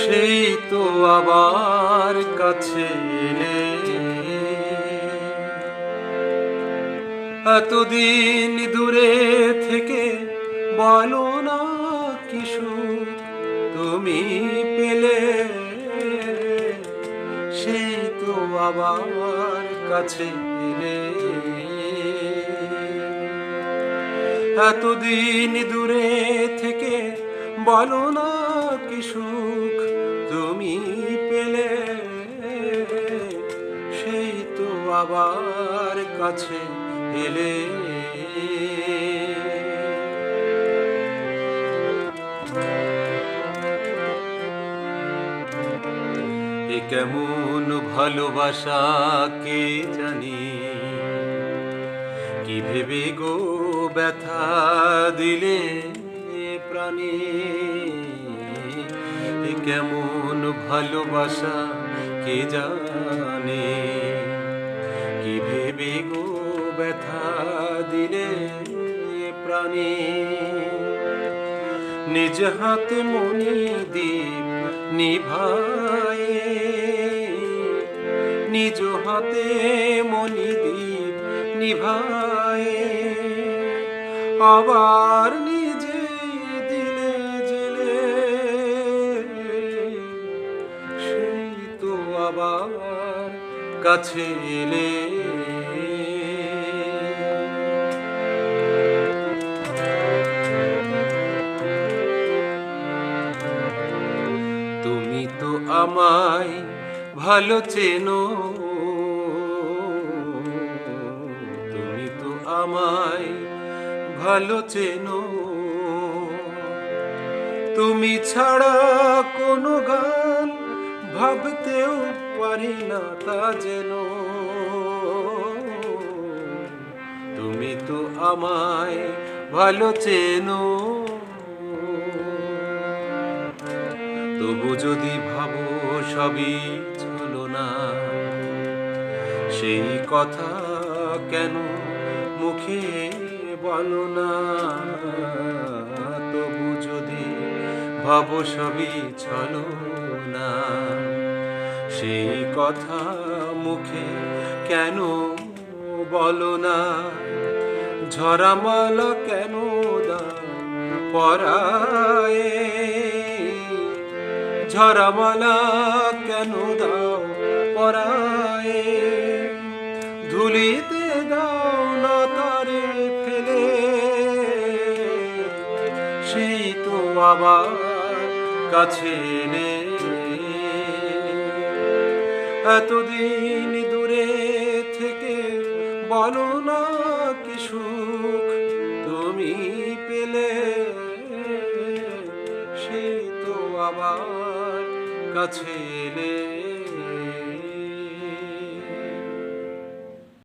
সেই তো আবার কাছে এলে। এতদিন দূরে থেকে বলো না কি সুখ তুমি পেলে। সেই তো আবার কাছে এলে। এতদিন দূরে থেকে বলো না কি সুখ তুমি পেলে। সেই তো আবার কাছে এলে। এ কেমন ভালোবাসা কে জানি, কি ভেবে গো ব্যথা দিলে প্রাণে। এ কেমন ভালোবাসা কে জানে, কি ভেবে গো ব্যথা দিলে প্রাণে। নিজ হাতে মনি দীপ নিভায়ে, নিজ হাতে মনি দীপ নিভায়ে, আবার নিজে দিলে জেলে। সেই তো আবার কাছে এলে। তুমি তো আমায় ভালো চেনো, তুমি তো আমায় ভালো চেনো। তুমি ছাড়া কোনো গান ভাবতেও পারি না তা যেন। তুমি তো আমায় ভালো চেনো। তবু যদি ভাবো সবই ছলনা, সেই কথা কেন মুখে বলো না। তবু যদি ভাবো সবই ছলনা, সেই কথা মুখে কেন বলো না। ঝরামালা কেন দাও পরায়ে, ঝরামালা কেন দাও পরায়ে। ধুলিতে দাও না তারে ফেলে। সেই তো আবার কাছে এলে। এতদিন দূরে থেকে বলো না কি সুখ তুমি পেলে। সেই তো আবার কাছে এলে।